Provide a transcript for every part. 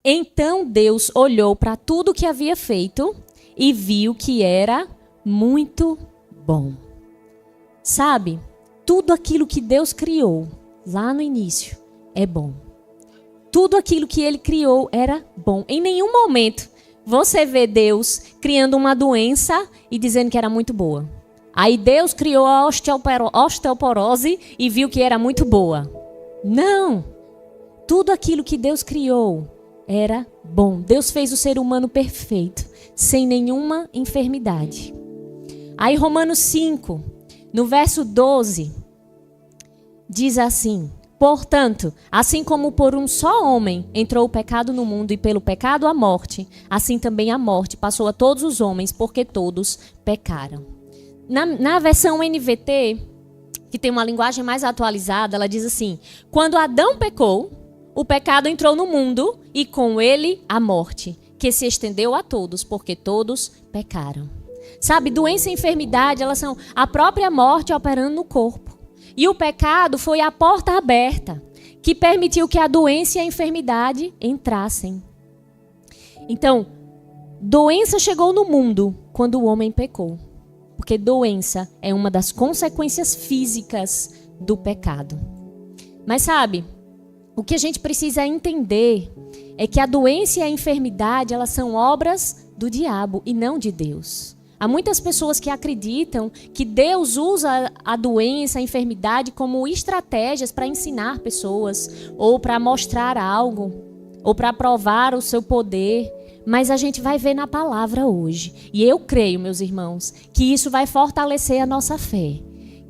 Então Deus olhou para tudo que havia feito e viu que era muito bom. Sabe, tudo aquilo que Deus criou lá no início é bom. Tudo aquilo que ele criou era bom. Em nenhum momento você vê Deus criando uma doença e dizendo que era muito boa. Aí Deus criou a osteoporose e viu que era muito boa. Não! Tudo aquilo que Deus criou era bom. Deus fez o ser humano perfeito, sem nenhuma enfermidade. Aí Romanos 5, no verso 12, diz assim: portanto, assim como por um só homem entrou o pecado no mundo e pelo pecado a morte, assim também a morte passou a todos os homens, porque todos pecaram. Na versão NVT, que tem uma linguagem mais atualizada, ela diz assim: quando Adão pecou, o pecado entrou no mundo e com ele a morte, que se estendeu a todos, porque todos pecaram. Sabe, doença e enfermidade, elas são a própria morte operando no corpo. E o pecado foi a porta aberta que permitiu que a doença e a enfermidade entrassem. Então, doença chegou no mundo quando o homem pecou. Porque doença é uma das consequências físicas do pecado. Mas sabe, o que a gente precisa entender é que a doença e a enfermidade, elas são obras do diabo e não de Deus. Há muitas pessoas que acreditam que Deus usa a doença, a enfermidade como estratégias para ensinar pessoas, ou para mostrar algo, ou para provar o seu poder. Mas a gente vai ver na palavra hoje. E eu creio, meus irmãos, que isso vai fortalecer a nossa fé.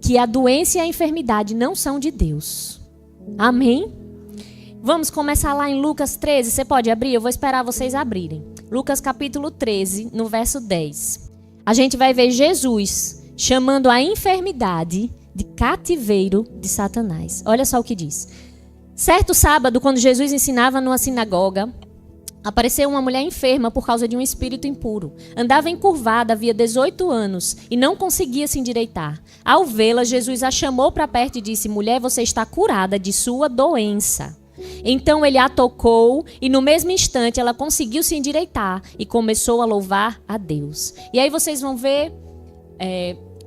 Que a doença e a enfermidade não são de Deus. Amém? Vamos começar lá em Lucas 13. Você pode abrir? Eu vou esperar vocês abrirem. Lucas capítulo 13, no verso 10. A gente vai ver Jesus chamando a enfermidade de cativeiro de Satanás. Olha só o que diz. Certo sábado, quando Jesus ensinava numa sinagoga, apareceu uma mulher enferma por causa de um espírito impuro. Andava encurvada, havia 18 anos e não conseguia se endireitar. Ao vê-la, Jesus a chamou para perto e disse: mulher, você está curada de sua doença. Então ele a tocou e no mesmo instante ela conseguiu se endireitar e começou a louvar a Deus. E aí vocês vão ver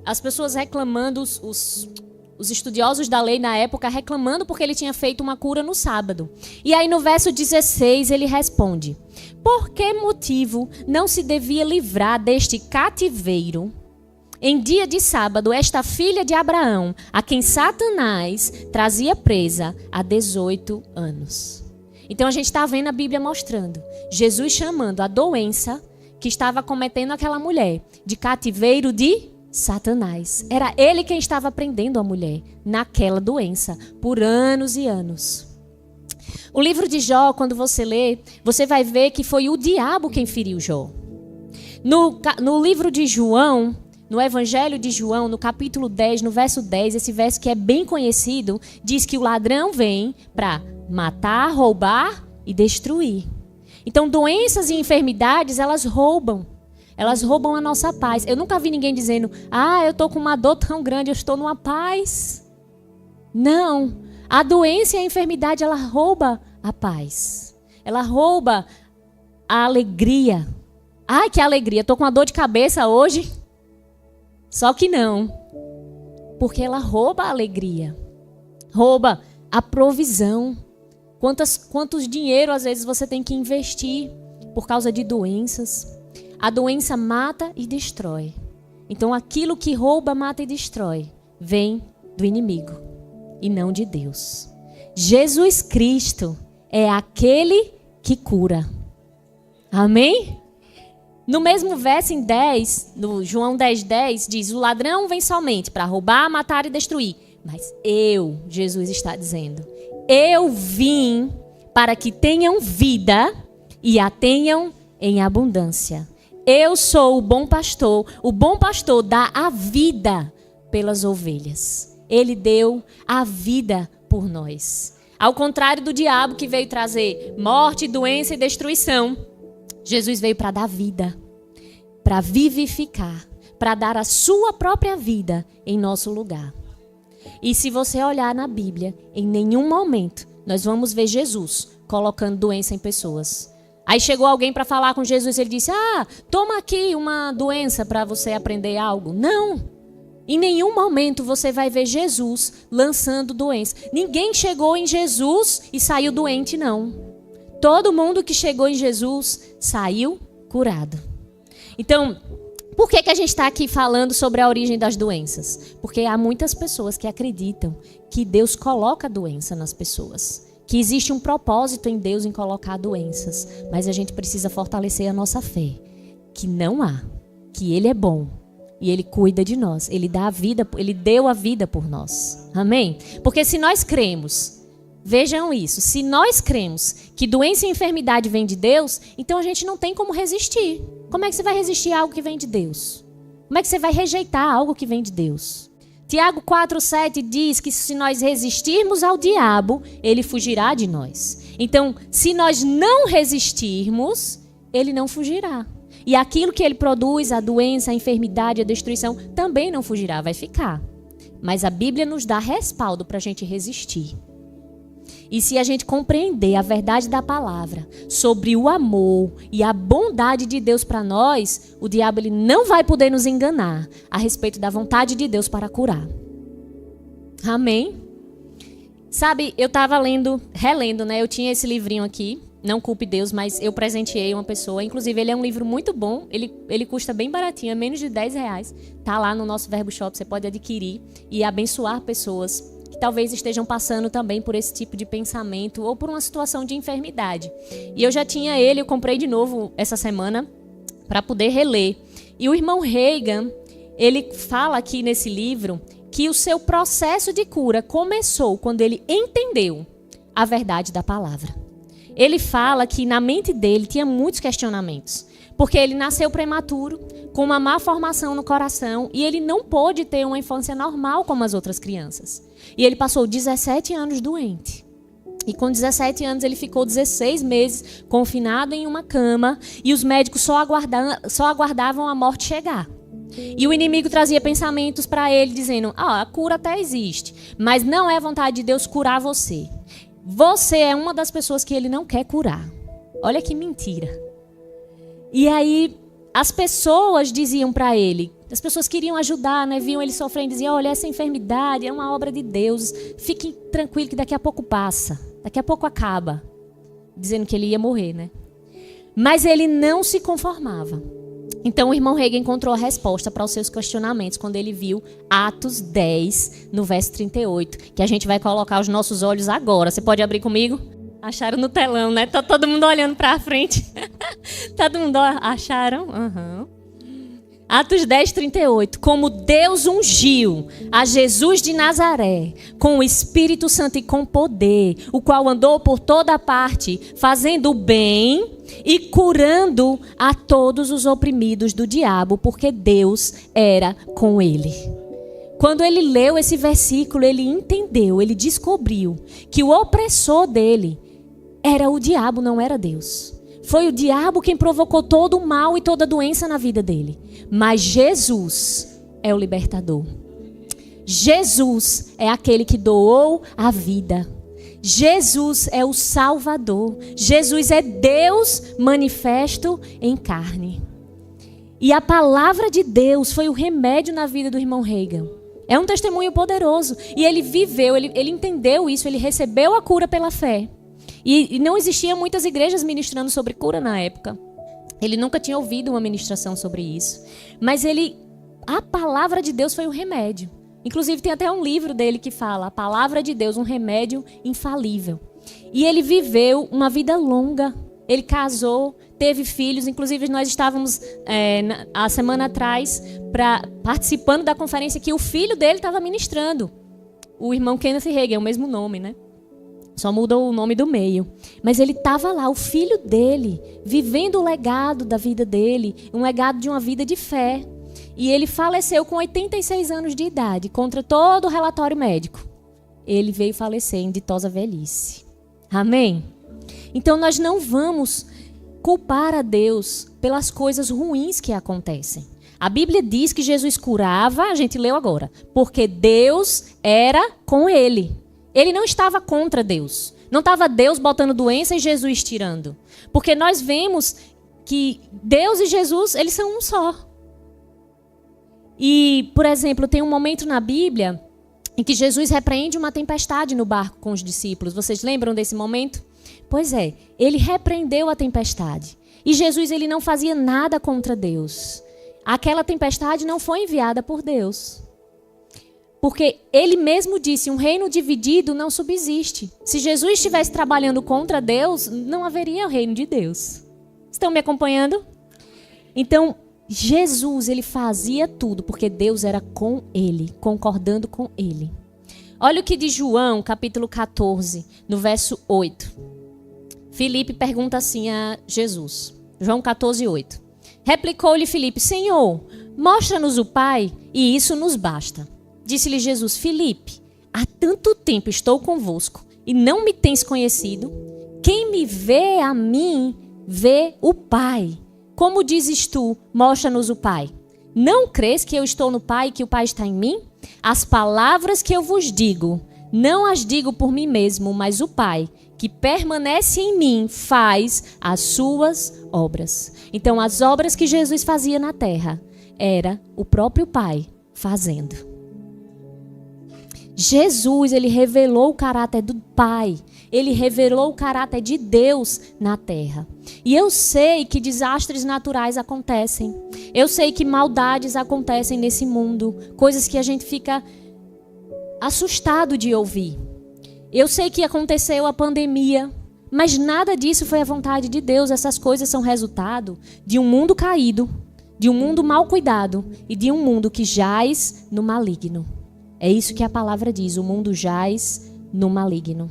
as pessoas reclamando, os estudiosos da lei na época reclamando porque ele tinha feito uma cura no sábado. E aí no verso 16 ele responde: por que motivo não se devia livrar deste cativeiro em dia de sábado esta filha de Abraão, a quem Satanás trazia presa há 18 anos? Então a gente está vendo a Bíblia mostrando Jesus chamando a doença que estava cometendo aquela mulher de cativeiro de Satanás. Era ele quem estava prendendo a mulher naquela doença por anos e anos. O livro de Jó, quando você lê, você vai ver que foi o diabo quem feriu Jó. No livro de João, no Evangelho de João, no capítulo 10, no verso 10, esse verso que é bem conhecido, diz que o ladrão vem para matar, roubar e destruir. Então, doenças e enfermidades, elas roubam. Elas roubam a nossa paz. Eu nunca vi ninguém dizendo: eu estou com uma dor tão grande, eu estou numa paz. Não. A doença e a enfermidade, ela rouba a paz. Ela rouba a alegria. Ai, que alegria, estou com uma dor de cabeça hoje. Só que não. Porque ela rouba a alegria. Rouba a provisão. Quantos dinheiro, às vezes, você tem que investir por causa de doenças. A doença mata e destrói. Então, aquilo que rouba, mata e destrói vem do inimigo e não de Deus. Jesus Cristo é aquele que cura. Amém? No mesmo verso em 10, no João 10:10, diz: o ladrão vem somente para roubar, matar e destruir. Mas Jesus está dizendo, eu vim para que tenham vida e a tenham em abundância. Eu sou o bom pastor dá a vida pelas ovelhas. Ele deu a vida por nós. Ao contrário do diabo que veio trazer morte, doença e destruição, Jesus veio para dar vida, para vivificar, para dar a sua própria vida em nosso lugar. E se você olhar na Bíblia, em nenhum momento nós vamos ver Jesus colocando doença em pessoas. Aí chegou alguém para falar com Jesus, ele disse, toma aqui uma doença para você aprender algo. Não, em nenhum momento você vai ver Jesus lançando doença. Ninguém chegou em Jesus e saiu doente, não. Todo mundo que chegou em Jesus saiu curado. Então, por que a gente está aqui falando sobre a origem das doenças? Porque há muitas pessoas que acreditam que Deus coloca doença nas pessoas. Que existe um propósito em Deus em colocar doenças. Mas a gente precisa fortalecer a nossa fé. Que não há. Que Ele é bom. E Ele cuida de nós. Ele dá a vida, Ele deu a vida por nós. Amém? Porque se nós cremos, vejam isso, se nós cremos que doença e enfermidade vem de Deus, então a gente não tem como resistir. Como é que você vai resistir a algo que vem de Deus? Como é que você vai rejeitar algo que vem de Deus? Tiago 4,7 diz que se nós resistirmos ao diabo, ele fugirá de nós. Então, se nós não resistirmos, ele não fugirá. E aquilo que ele produz, a doença, a enfermidade, a destruição, também não fugirá, vai ficar. Mas a Bíblia nos dá respaldo para a gente resistir. E se a gente compreender a verdade da palavra sobre o amor e a bondade de Deus para nós, o diabo ele não vai poder nos enganar a respeito da vontade de Deus para curar. Amém? Sabe, eu estava relendo, né? Eu tinha esse livrinho aqui, Não Culpe Deus, mas eu presenteei uma pessoa. Inclusive, ele é um livro muito bom, ele custa bem baratinho, é menos de R$10. Tá lá no nosso Verbo Shop, você pode adquirir e abençoar pessoas que talvez estejam passando também por esse tipo de pensamento ou por uma situação de enfermidade. E eu já tinha ele, eu comprei de novo essa semana para poder reler. E o irmão Reagan, ele fala aqui nesse livro que o seu processo de cura começou quando ele entendeu a verdade da palavra. Ele fala que na mente dele tinha muitos questionamentos, porque ele nasceu prematuro, com uma má formação no coração, e ele não pôde ter uma infância normal como as outras crianças. E ele passou 17 anos doente. E com 17 anos ele ficou 16 meses confinado em uma cama, e os médicos só aguardavam a morte chegar. E o inimigo trazia pensamentos para ele, dizendo, a cura até existe, mas não é vontade de Deus curar você. Você é uma das pessoas que ele não quer curar. Olha que mentira. E aí as pessoas diziam para ele, as pessoas queriam ajudar, né? Viam ele sofrendo, diziam, olha, essa enfermidade é uma obra de Deus, fique tranquilo que daqui a pouco passa, daqui a pouco acaba, dizendo que ele ia morrer, né? Mas ele não se conformava. Então o irmão Reagan encontrou a resposta para os seus questionamentos quando ele viu Atos 10, no verso 38, que a gente vai colocar os nossos olhos agora. Você pode abrir comigo? Acharam no telão, né? Tá todo mundo olhando para frente. Todo mundo acharam? Uhum. Atos 10, 38. Como Deus ungiu a Jesus de Nazaré com o Espírito Santo e com poder, o qual andou por toda parte, fazendo o bem e curando a todos os oprimidos do diabo, porque Deus era com ele. Quando ele leu esse versículo, ele entendeu, ele descobriu que o opressor dele era o diabo, não era Deus. Foi o diabo quem provocou todo o mal e toda a doença na vida dele. Mas Jesus é o libertador. Jesus é aquele que doou a vida. Jesus é o Salvador. Jesus é Deus manifesto em carne. E a palavra de Deus foi o remédio na vida do irmão Reagan. É um testemunho poderoso. E ele viveu, ele entendeu isso, ele recebeu a cura pela fé. E não existiam muitas igrejas ministrando sobre cura na época. Ele nunca tinha ouvido uma ministração sobre isso. Mas a palavra de Deus foi o remédio. Inclusive tem até um livro dele que fala, a palavra de Deus, um remédio infalível. E ele viveu uma vida longa. Ele casou, teve filhos. Inclusive nós estávamos a semana atrás participando da conferência que o filho dele estava ministrando. O irmão Kenneth Reagan, é o mesmo nome, né? Só mudou o nome do meio. Mas ele estava lá, o filho dele, vivendo o legado da vida dele, um legado de uma vida de fé. E ele faleceu com 86 anos de idade, contra todo o relatório médico. Ele veio falecer em ditosa velhice. Amém? Então nós não vamos culpar a Deus pelas coisas ruins que acontecem. A Bíblia diz que Jesus curava, a gente leu agora, porque Deus era com ele. Ele não estava contra Deus, Não estava Deus botando doença e Jesus tirando. Porque nós vemos que Deus e Jesus, eles são um só. E, por exemplo, tem um momento na Bíblia em que Jesus repreende uma tempestade no barco com os discípulos. Vocês lembram desse momento? Pois é, ele repreendeu a tempestade. E Jesus, ele não fazia nada contra Deus. Aquela tempestade não foi enviada por Deus. Porque ele mesmo disse, um reino dividido não subsiste. Se Jesus estivesse trabalhando contra Deus, não haveria o reino de Deus. Estão me acompanhando? Então, Jesus, ele fazia tudo, porque Deus era com ele, concordando com ele. Olha o que diz João, capítulo 14, no verso 8. Filipe pergunta assim a Jesus. João 14, 8. Replicou-lhe Filipe, Senhor, mostra-nos o Pai, e isso nos basta. Disse-lhe Jesus, Filipe, há tanto tempo estou convosco, e não me tens conhecido? Quem me vê a mim, vê o Pai. Como dizes tu, mostra-nos o Pai? Não crês que eu estou no Pai e que o Pai está em mim? As palavras que eu vos digo, não as digo por mim mesmo, mas o Pai, que permanece em mim, faz as suas obras. Então, as obras que Jesus fazia na terra, era o próprio Pai fazendo. Jesus, ele revelou o caráter do Pai. Ele revelou o caráter de Deus na terra. E eu sei que desastres naturais acontecem. Eu sei que maldades acontecem nesse mundo. Coisas que a gente fica assustado de ouvir. Eu sei que aconteceu a pandemia. Mas nada disso foi a vontade de Deus. Essas coisas são resultado de um mundo caído, de um mundo mal cuidado e de um mundo que jaz no maligno. É isso que a palavra diz, o mundo jaz no maligno.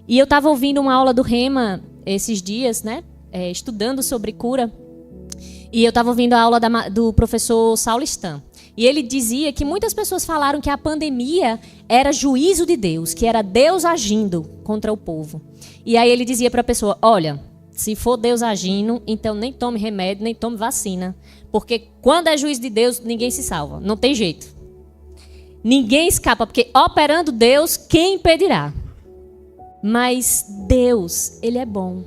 E eu estava ouvindo uma aula do Rema esses dias, né? Estudando sobre cura. E eu estava ouvindo a aula do professor Saulo Stan. E ele dizia que muitas pessoas falaram que a pandemia era juízo de Deus, que era Deus agindo contra o povo. E aí ele dizia para a pessoa, olha, se for Deus agindo, então nem tome remédio, nem tome vacina. Porque quando é juízo de Deus, ninguém se salva, não tem jeito. Ninguém escapa, porque operando Deus, quem impedirá? Mas Deus, ele é bom.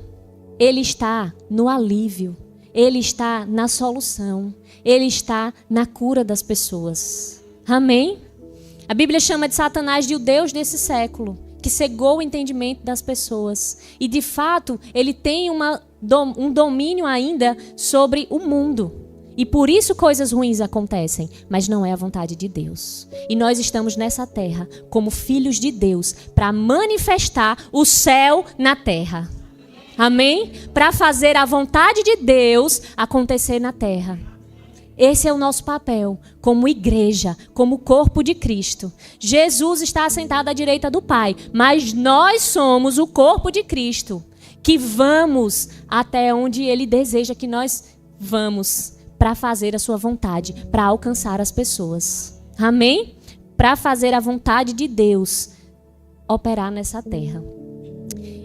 Ele está no alívio. Ele está na solução. Ele está na cura das pessoas. Amém? A Bíblia chama de Satanás de o Deus desse século, que cegou o entendimento das pessoas. E, de fato, ele tem um domínio ainda sobre o mundo. E por isso coisas ruins acontecem, mas não é a vontade de Deus. E nós estamos nessa terra como filhos de Deus para manifestar o céu na terra. Amém? Para fazer a vontade de Deus acontecer na terra. Esse é o nosso papel como igreja, como corpo de Cristo. Jesus está assentado à direita do Pai, mas nós somos o corpo de Cristo, que vamos até onde Ele deseja que nós vamos, para fazer a sua vontade, para alcançar as pessoas. Amém? Para fazer a vontade de Deus operar nessa terra.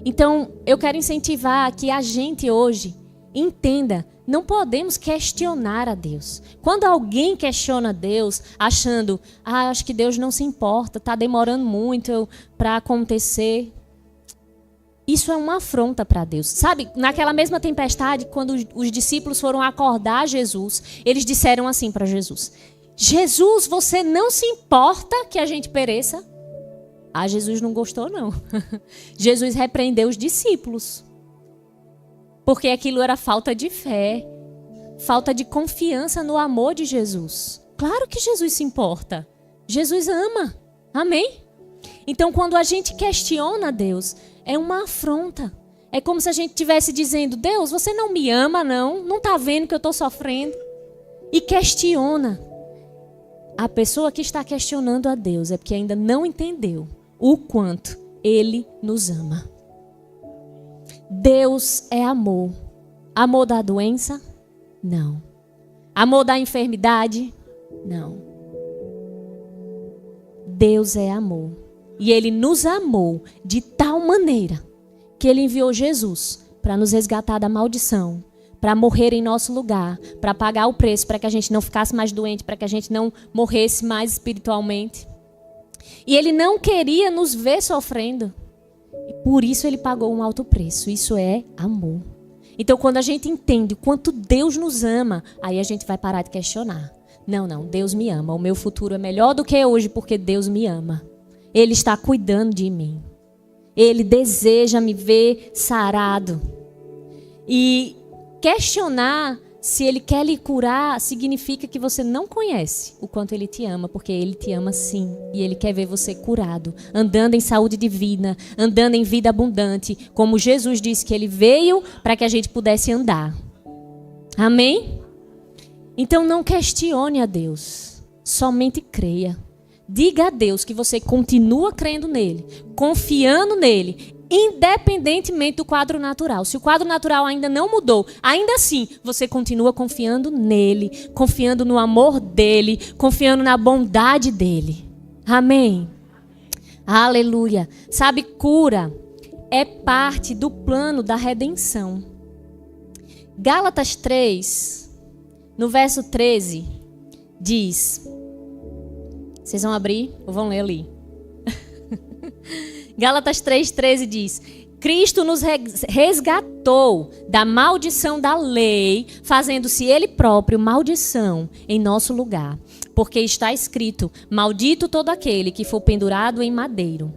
Então, eu quero incentivar que a gente hoje entenda, não podemos questionar a Deus. Quando alguém questiona Deus, achando, acho que Deus não se importa, está demorando muito para acontecer. Isso é uma afronta para Deus. Sabe, naquela mesma tempestade, quando os discípulos foram acordar Jesus, eles disseram assim para Jesus, Jesus, você não se importa que a gente pereça? Jesus não gostou, não. Jesus repreendeu os discípulos. Porque aquilo era falta de fé, falta de confiança no amor de Jesus. Claro que Jesus se importa. Jesus ama. Amém? Então, quando a gente questiona Deus, é uma afronta. É como se a gente estivesse dizendo, Deus, você não me ama, não? Não está vendo que eu estou sofrendo? E questiona. A pessoa que está questionando a Deus é porque ainda não entendeu o quanto Ele nos ama. Deus é amor. Amor da doença? Não. Amor da enfermidade? Não. Deus é amor. E Ele nos amou de tal maneira que Ele enviou Jesus para nos resgatar da maldição, para morrer em nosso lugar, para pagar o preço, para que a gente não ficasse mais doente, para que a gente não morresse mais espiritualmente. E Ele não queria nos ver sofrendo. E por isso ele pagou um alto preço. Isso é amor. Então, quando a gente entende o quanto Deus nos ama, aí a gente vai parar de questionar. Não, Deus me ama. O meu futuro é melhor do que hoje porque Deus me ama. Ele está cuidando de mim. Ele deseja me ver sarado. E questionar se ele quer lhe curar significa que você não conhece o quanto ele te ama, porque ele te ama sim. E ele quer ver você curado, andando em saúde divina, andando em vida abundante, como Jesus disse que ele veio para que a gente pudesse andar. Amém? Então não questione a Deus, somente creia. Diga a Deus que você continua crendo nele, confiando nele, independentemente do quadro natural. Se o quadro natural ainda não mudou, ainda assim, você continua confiando nele, confiando no amor dele, confiando na bondade dele. Amém? Aleluia. Sabe, cura é parte do plano da redenção. Gálatas 3, no verso 13, diz... Vocês vão abrir ou vão ler ali? Gálatas 3,13 diz: Cristo nos resgatou da maldição da lei, fazendo-se Ele próprio maldição em nosso lugar. Porque está escrito: maldito todo aquele que for pendurado em madeiro,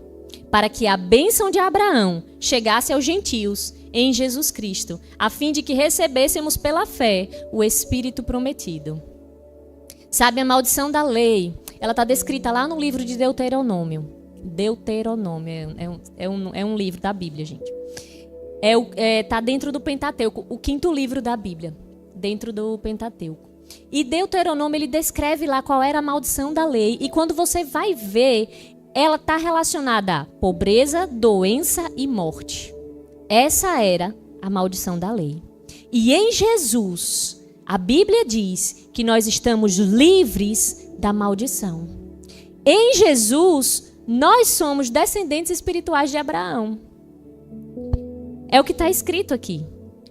para que a bênção de Abraão chegasse aos gentios em Jesus Cristo, a fim de que recebêssemos pela fé o Espírito prometido. Sabe, a maldição da lei, ela está descrita lá no livro de Deuteronômio. Deuteronômio é um livro da Bíblia, gente. Está dentro do Pentateuco, o 5º livro da Bíblia, dentro do Pentateuco. E Deuteronômio, ele descreve lá qual era a maldição da lei. E quando você vai ver, ela está relacionada a pobreza, doença e morte. Essa era a maldição da lei. E em Jesus, a Bíblia diz que nós estamos livres da maldição. Em Jesus, nós somos descendentes espirituais de Abraão. É o que está escrito aqui.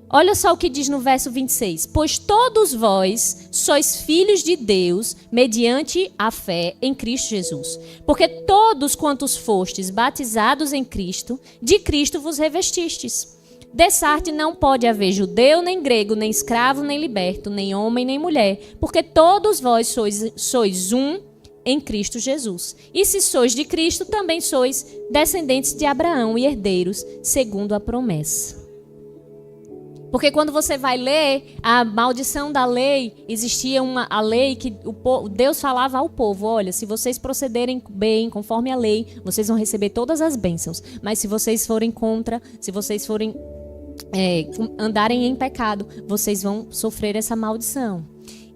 Olha só o que diz no verso 26. Pois todos vós sois filhos de Deus mediante a fé em Cristo Jesus. Porque todos quantos fostes batizados em Cristo, de Cristo vos revestistes. Dessarte não pode haver judeu, nem grego, nem escravo, nem liberto, nem homem, nem mulher, porque todos vós sois um em Cristo Jesus. E se sois de Cristo, também sois descendentes de Abraão e herdeiros, segundo a promessa. Porque quando você vai ler a maldição da lei, existia a lei que Deus falava ao povo: olha, se vocês procederem bem, conforme a lei, vocês vão receber todas as bênçãos. Mas se vocês forem contra, se vocês forem andarem em pecado, vocês vão sofrer essa maldição.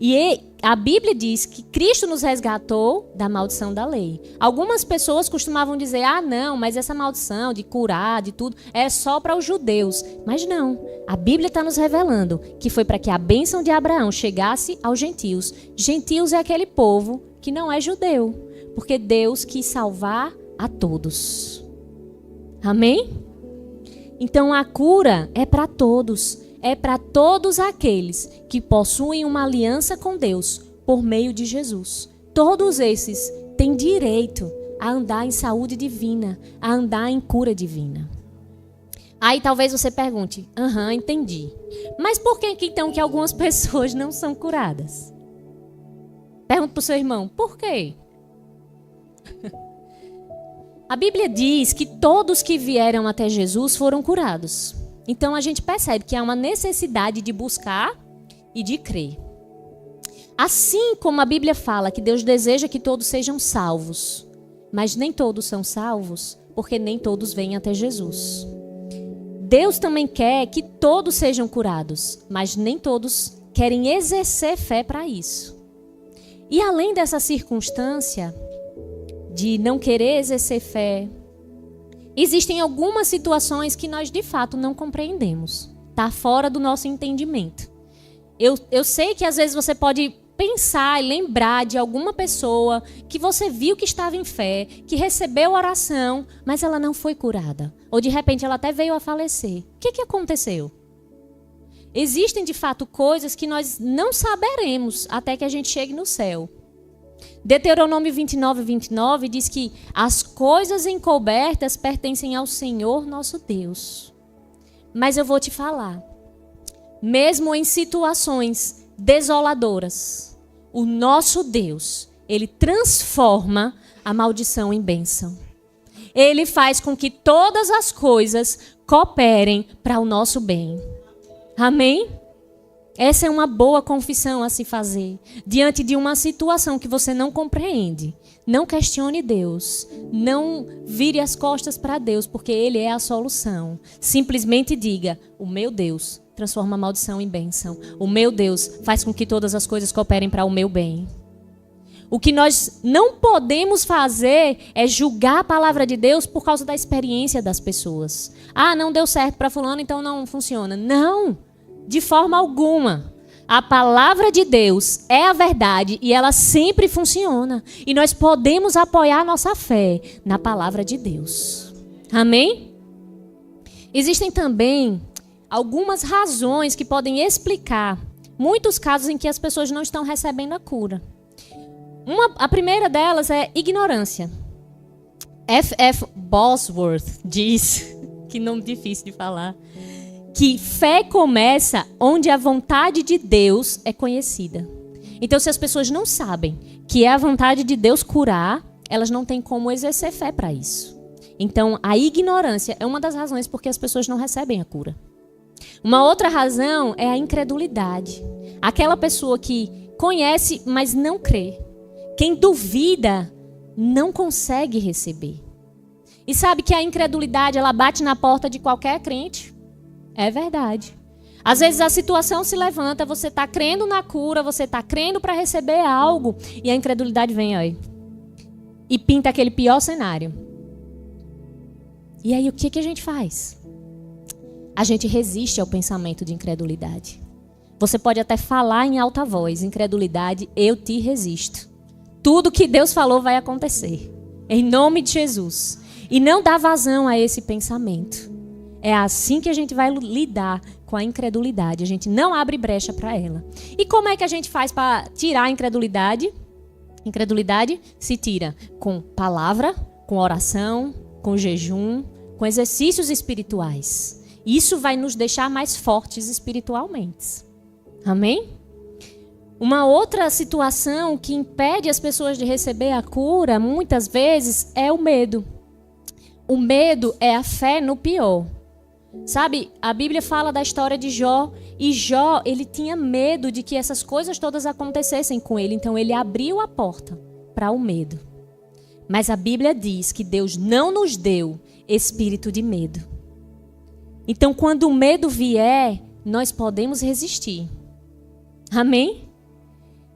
E a Bíblia diz que Cristo nos resgatou da maldição da lei. Algumas pessoas costumavam dizer: ah, não, mas essa maldição de curar, de tudo, é só para os judeus. Mas não, a Bíblia está nos revelando que foi para que a bênção de Abraão chegasse aos gentios. Gentios é aquele povo que não é judeu, porque Deus quis salvar a todos. Amém? Então a cura é para todos. É para todos aqueles que possuem uma aliança com Deus por meio de Jesus. Todos esses têm direito a andar em saúde divina, a andar em cura divina. Aí talvez você pergunte: entendi. Mas por que então que algumas pessoas não são curadas? Pergunta para o seu irmão: por quê? A Bíblia diz que todos que vieram até Jesus foram curados. Então a gente percebe que há uma necessidade de buscar e de crer. Assim como a Bíblia fala que Deus deseja que todos sejam salvos, mas nem todos são salvos, porque nem todos vêm até Jesus. Deus também quer que todos sejam curados, mas nem todos querem exercer fé para isso. E além dessa circunstância de não querer exercer fé, existem algumas situações que nós de fato não compreendemos. Está fora do nosso entendimento. Eu sei que às vezes você pode pensar e lembrar de alguma pessoa que você viu que estava em fé, que recebeu oração, mas ela não foi curada. Ou de repente ela até veio a falecer. O que aconteceu? Existem de fato coisas que nós não saberemos até que a gente chegue no céu. Deuteronômio 29 diz que as coisas encobertas pertencem ao Senhor nosso Deus. Mas eu vou te falar, mesmo em situações desoladoras, o nosso Deus, ele transforma a maldição em bênção. Ele faz com que todas as coisas cooperem para o nosso bem. Amém? Essa é uma boa confissão a se fazer. Diante de uma situação que você não compreende, não questione Deus. Não vire as costas para Deus, porque Ele é a solução. Simplesmente diga, o meu Deus transforma a maldição em bênção. O meu Deus faz com que todas as coisas cooperem para o meu bem. O que nós não podemos fazer é julgar a palavra de Deus por causa da experiência das pessoas. Ah, não deu certo para fulano, então não funciona. Não, de forma alguma. A palavra de Deus é a verdade e ela sempre funciona. E nós podemos apoiar nossa fé na palavra de Deus. Amém? Existem também algumas razões que podem explicar muitos casos em que as pessoas não estão recebendo a cura. A primeira delas é ignorância. F.F. Bosworth diz, que nome difícil de falar, que fé começa onde a vontade de Deus é conhecida. Então, se as pessoas não sabem que é a vontade de Deus curar, elas não têm como exercer fé para isso. Então, a ignorância é uma das razões por que as pessoas não recebem a cura. Uma outra razão é a incredulidade. Aquela pessoa que conhece, mas não crê. Quem duvida não consegue receber. E sabe que a incredulidade, ela bate na porta de qualquer crente? É verdade. Às vezes a situação se levanta, você está crendo na cura, você está crendo para receber algo, e a incredulidade vem aí e pinta aquele pior cenário. E aí o que a gente faz? A gente resiste ao pensamento de incredulidade. Você pode até falar em alta voz, incredulidade, eu te resisto. Tudo que Deus falou vai acontecer. Em nome de Jesus. E não dá vazão a esse pensamento. É assim que a gente vai lidar com a incredulidade. A gente não abre brecha para ela. E como é que a gente faz para tirar a incredulidade? Incredulidade se tira com palavra, com oração, com jejum, com exercícios espirituais. Isso vai nos deixar mais fortes espiritualmente. Amém? Uma outra situação que impede as pessoas de receber a cura, muitas vezes, é o medo. O medo é a fé no pior. Sabe, a Bíblia fala da história de Jó, e Jó, ele tinha medo de que essas coisas todas acontecessem com ele, então ele abriu a porta para o medo. Mas a Bíblia diz que Deus não nos deu espírito de medo. Então, quando o medo vier, nós podemos resistir. Amém?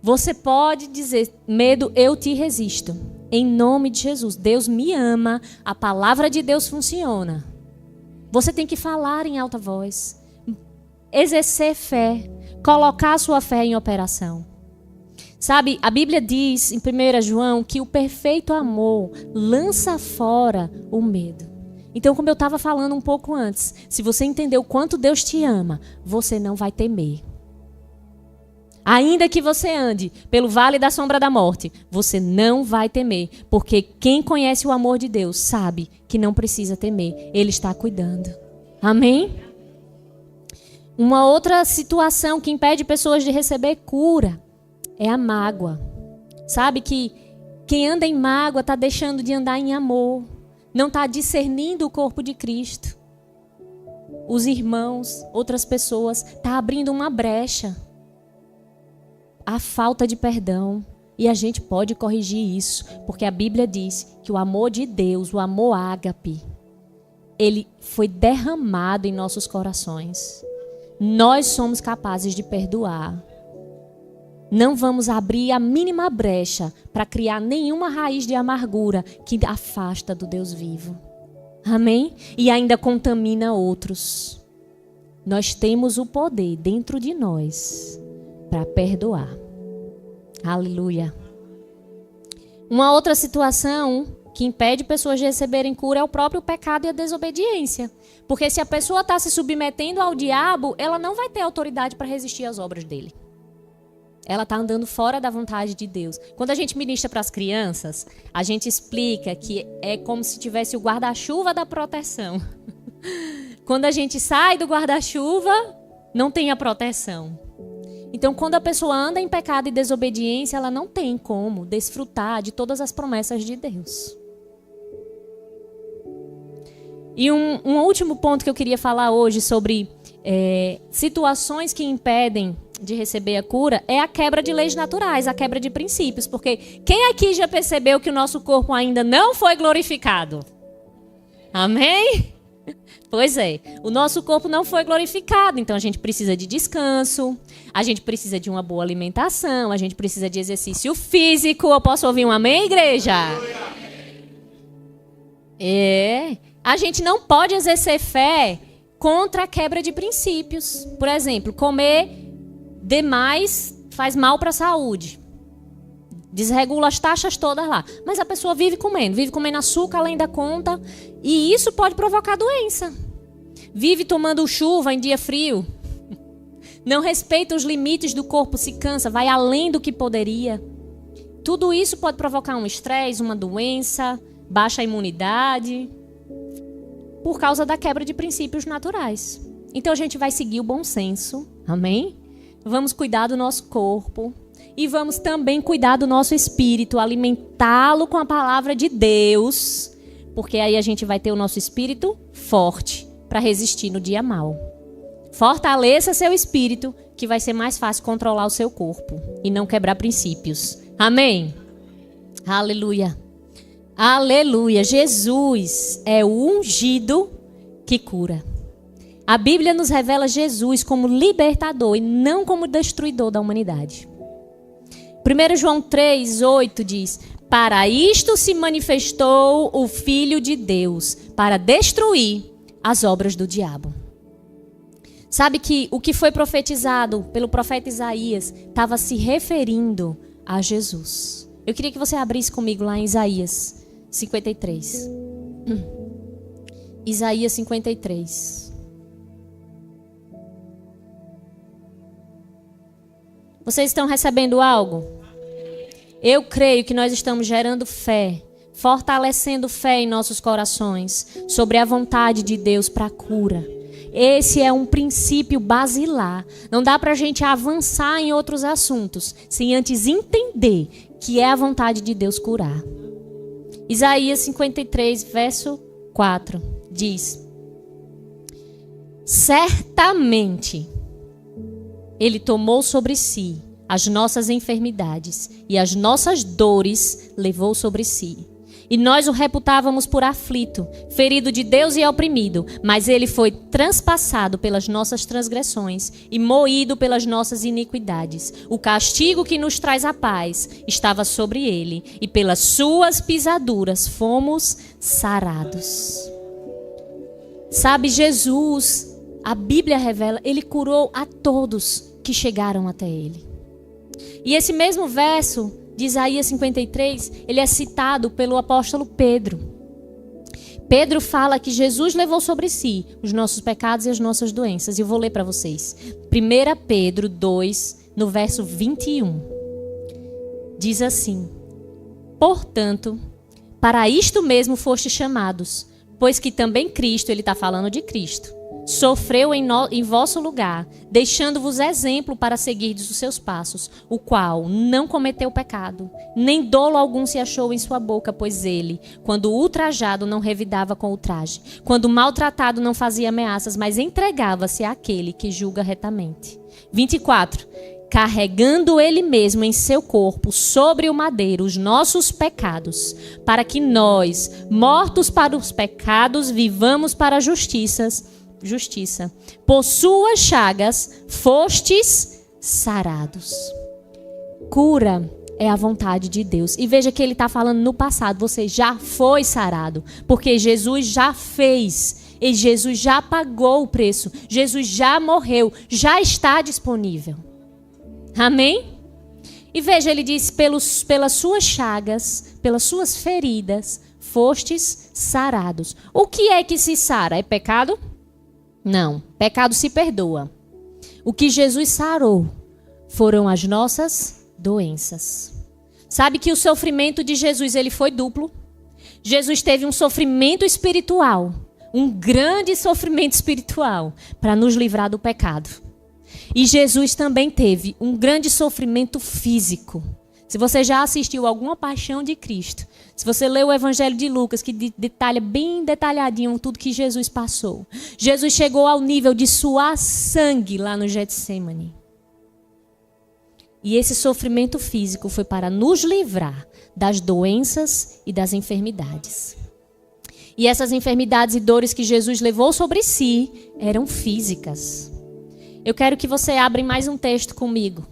Você pode dizer, medo, eu te resisto. Em nome de Jesus. Deus me ama, a palavra de Deus funciona. Você tem que falar em alta voz. Exercer fé. Colocar a sua fé em operação. Sabe, a Bíblia diz em 1 João que o perfeito amor lança fora o medo. Então, como eu estava falando um pouco antes, se você entender o quanto Deus te ama, você não vai temer. Ainda que você ande pelo vale da sombra da morte, você não vai temer, porque quem conhece o amor de Deus sabe que não precisa temer, Ele está cuidando. Amém? Uma outra situação que impede pessoas de receber cura é a mágoa. Sabe que quem anda em mágoa está deixando de andar em amor, não está discernindo o corpo de Cristo. Os irmãos, outras pessoas, está abrindo uma brecha. A falta de perdão. E a gente pode corrigir isso, porque a Bíblia diz que o amor de Deus, o amor ágape, ele foi derramado em nossos corações. Nós somos capazes de perdoar. Não vamos abrir a mínima brecha para criar nenhuma raiz de amargura que afasta do Deus vivo. Amém? E ainda contamina outros. Nós temos o poder dentro de nós para perdoar. Aleluia. Uma outra situação que impede pessoas de receberem cura é o próprio pecado e a desobediência. Porque se a pessoa está se submetendo ao diabo, ela não vai ter autoridade para resistir às obras dele. ela está andando fora da vontade de Deus. Quando a gente ministra para as crianças, a gente explica que é como se tivesse o guarda-chuva da proteção. Quando a gente sai do guarda-chuva, não tem a proteção. Então, quando a pessoa anda em pecado e desobediência, ela não tem como desfrutar de todas as promessas de Deus. E um último ponto que eu queria falar hoje sobre situações que impedem de receber a cura é a quebra de leis naturais, a quebra de princípios. Porque quem aqui já percebeu que o nosso corpo ainda não foi glorificado? Amém? Pois é, o nosso corpo não foi glorificado, então a gente precisa de descanso, a gente precisa de uma boa alimentação, a gente precisa de exercício físico. Eu posso ouvir um amém, igreja? A gente não pode exercer fé contra a quebra de princípios. Por exemplo, comer demais faz mal para a saúde. Desregula as taxas todas lá. Mas a pessoa vive comendo açúcar além da conta. E isso pode provocar doença. Vive tomando chuva em dia frio. Não respeita os limites do corpo, se cansa, vai além do que poderia. Tudo isso pode provocar um estresse, uma doença, baixa imunidade, por causa da quebra de princípios naturais. Então a gente vai seguir o bom senso, amém? Vamos cuidar do nosso corpo e vamos também cuidar do nosso espírito, alimentá-lo com a palavra de Deus, porque aí a gente vai ter o nosso espírito forte para resistir no dia mau. Fortaleça seu espírito, que vai ser mais fácil controlar o seu corpo e não quebrar princípios. Amém? Aleluia. Aleluia. Jesus é o ungido que cura. A Bíblia nos revela Jesus como libertador e não como destruidor da humanidade. 1 João 3:8 diz: para isto se manifestou o Filho de Deus, para destruir as obras do diabo. Sabe que o que foi profetizado pelo profeta Isaías estava se referindo a Jesus. Eu queria que você abrisse comigo lá em Isaías 53. Isaías 53. Vocês estão recebendo algo? Eu creio que nós estamos gerando fé, fortalecendo fé em nossos corações sobre a vontade de Deus para a cura. Esse é um princípio basilar. Não dá para a gente avançar em outros assuntos sem antes entender que é a vontade de Deus curar. Isaías 53, verso 4, diz: certamente Ele tomou sobre si as nossas enfermidades e as nossas dores levou sobre si. E nós o reputávamos por aflito, ferido de Deus e oprimido, mas ele foi transpassado pelas nossas transgressões e moído pelas nossas iniquidades. O castigo que nos traz a paz estava sobre ele, e pelas suas pisaduras fomos sarados. Sabe, Jesus, a Bíblia revela, ele curou a todos que chegaram até ele. E esse mesmo verso de Isaías 53, ele é citado pelo apóstolo Pedro. Pedro fala que Jesus levou sobre si os nossos pecados e as nossas doenças. E eu vou ler para vocês. 1 Pedro 2, no verso 21. Diz assim: portanto, para isto mesmo fostes chamados, pois que também Cristo, ele está falando de Cristo, sofreu em vosso lugar, deixando-vos exemplo para seguirdes os seus passos, o qual não cometeu pecado, nem dolo algum se achou em sua boca, pois ele, quando ultrajado, não revidava com ultraje, quando maltratado, não fazia ameaças, mas entregava-se àquele que julga retamente. 24. Carregando ele mesmo em seu corpo sobre o madeiro os nossos pecados, para que nós, mortos para os pecados, vivamos para a justiça. Por suas chagas fostes sarados. Cura é a vontade de Deus. E veja que ele está falando no passado. Você já foi sarado, porque Jesus já fez. E Jesus já pagou o preço. Jesus já morreu. Já está disponível. Amém? E veja, ele diz: pelas suas chagas, pelas suas feridas, fostes sarados. O que é que se sara? É pecado? Não, pecado se perdoa. O que Jesus sarou foram as nossas doenças. Sabe que o sofrimento de Jesus, ele foi duplo? Jesus teve um sofrimento espiritual, um grande sofrimento espiritual, para nos livrar do pecado. E Jesus também teve um grande sofrimento físico. Se você já assistiu alguma Paixão de Cristo, se você leu o Evangelho de Lucas, que detalha bem detalhadinho tudo que Jesus passou. Jesus chegou ao nível de suar sangue lá no Getsêmani. E esse sofrimento físico foi para nos livrar das doenças e das enfermidades. E essas enfermidades e dores que Jesus levou sobre si eram físicas. Eu quero que você abra mais um texto comigo.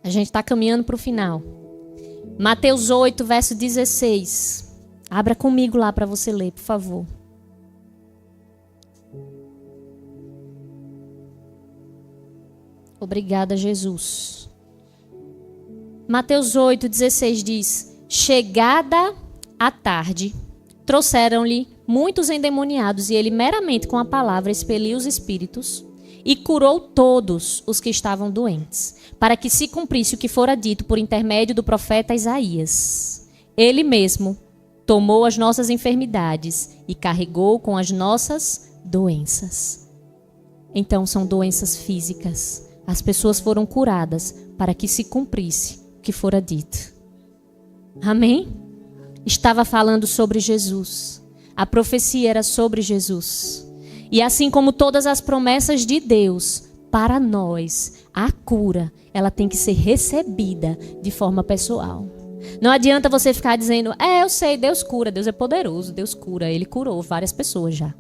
A gente está caminhando para o final. Mateus 8, verso 16. Abra comigo lá para você ler, por favor. Obrigada, Jesus. Mateus 8, 16 diz: chegada a tarde, trouxeram-lhe muitos endemoniados, e ele meramente com a palavra expeliu os espíritos e curou todos os que estavam doentes, para que se cumprisse o que fora dito por intermédio do profeta Isaías. Ele mesmo tomou as nossas enfermidades e carregou com as nossas doenças. Então são doenças físicas. As pessoas foram curadas para que se cumprisse o que fora dito. Amém? Estava falando sobre Jesus. A profecia era sobre Jesus. E assim como todas as promessas de Deus, para nós, a cura, ela tem que ser recebida de forma pessoal. Não adianta você ficar dizendo, eu sei, Deus cura, Deus é poderoso, Deus cura. Ele curou várias pessoas já.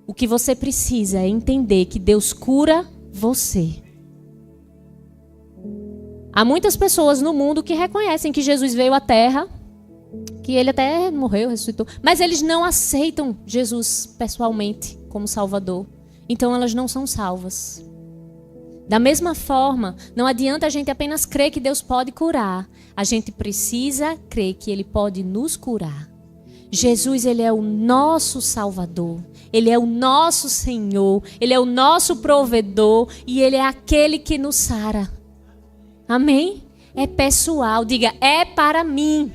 O que você precisa é entender que Deus cura você. Há muitas pessoas no mundo que reconhecem que Jesus veio à Terra, que ele até morreu, ressuscitou, mas eles não aceitam Jesus pessoalmente como Salvador. Então elas não são salvas. Da mesma forma, não adianta a gente apenas crer que Deus pode curar. A gente precisa crer que Ele pode nos curar. Jesus, Ele é o nosso Salvador. Ele é o nosso Senhor. Ele é o nosso provedor. E Ele é aquele que nos sara. Amém? É pessoal. Diga, é para mim.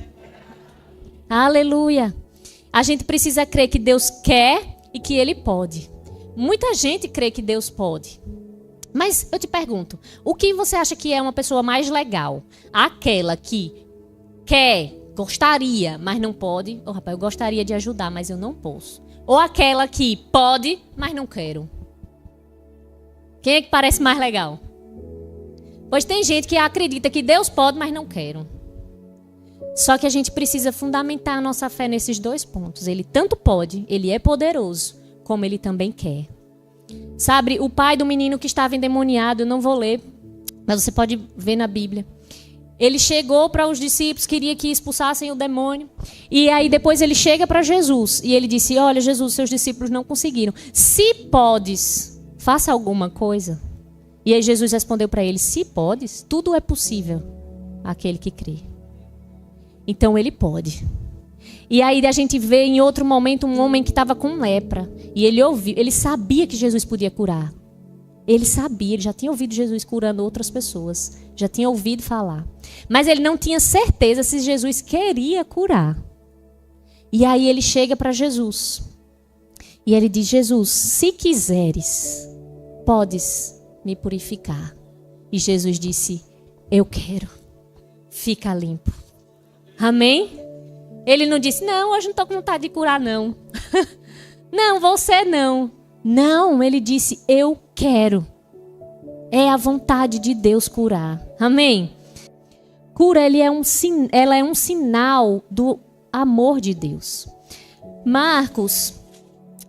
Aleluia. A gente precisa crer que Deus quer e que Ele pode. Muita gente crê que Deus pode. Mas eu te pergunto, o que você acha que é uma pessoa mais legal? Aquela que quer, gostaria, mas não pode? Rapaz, eu gostaria de ajudar, mas eu não posso. Ou aquela que pode, mas não quero? Quem é que parece mais legal? Pois tem gente que acredita que Deus pode, mas não quero. Só que a gente precisa fundamentar a nossa fé nesses dois pontos. Ele tanto pode, Ele é poderoso, como Ele também quer. Sabe, o pai do menino que estava endemoniado, eu não vou ler, mas você pode ver na Bíblia. Ele chegou para os discípulos, queria que expulsassem o demônio. E aí depois ele chega para Jesus e ele disse, olha Jesus, seus discípulos não conseguiram. Se podes, faça alguma coisa. E aí Jesus respondeu para ele, se podes, tudo é possível àquele que crê. Então ele pode. E aí a gente vê em outro momento um homem que estava com lepra. E ele sabia que Jesus podia curar. Ele sabia, ele já tinha ouvido Jesus curando outras pessoas. Já tinha ouvido falar. Mas ele não tinha certeza se Jesus queria curar. E aí ele chega para Jesus. E ele diz, Jesus, se quiseres, podes me purificar. E Jesus disse, eu quero. Fica limpo. Amém? Ele não disse, não, hoje não estou com vontade de curar, não. Não, você não. Não, ele disse, eu quero. É a vontade de Deus curar. Amém? Cura, ela é um sinal do amor de Deus. Marcos,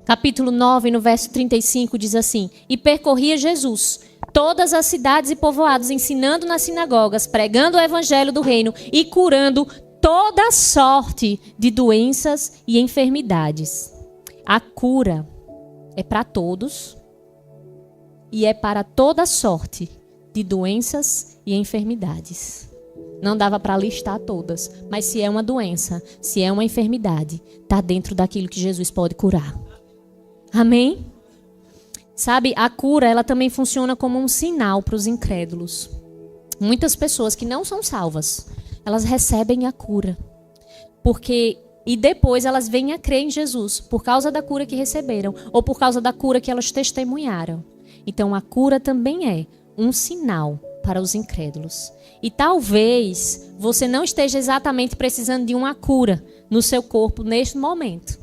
capítulo 9, no verso 35, diz assim, e percorria Jesus todas as cidades e povoados, ensinando nas sinagogas, pregando o evangelho do reino e curando toda sorte de doenças e enfermidades. A cura é para todos e é para toda sorte de doenças e enfermidades. Não dava para listar todas, mas se é uma doença, se é uma enfermidade, está dentro daquilo que Jesus pode curar. Amém? Sabe, a cura, ela também funciona como um sinal para os incrédulos. Muitas pessoas que não são salvas, elas recebem a cura. E depois elas vêm a crer em Jesus, por causa da cura que receberam, ou por causa da cura que elas testemunharam. Então a cura também é um sinal para os incrédulos. E talvez você não esteja exatamente precisando de uma cura no seu corpo neste momento.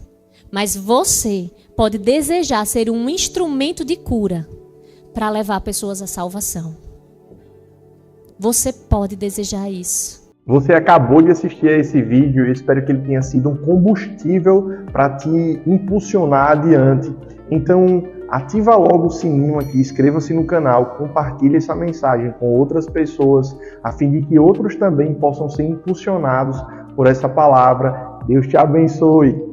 Mas você pode desejar ser um instrumento de cura para levar pessoas à salvação. Você pode desejar isso. Você acabou de assistir a esse vídeo e espero que ele tenha sido um combustível para te impulsionar adiante. Então, ativa logo o sininho aqui, inscreva-se no canal, compartilhe essa mensagem com outras pessoas, a fim de que outros também possam ser impulsionados por essa palavra. Deus te abençoe.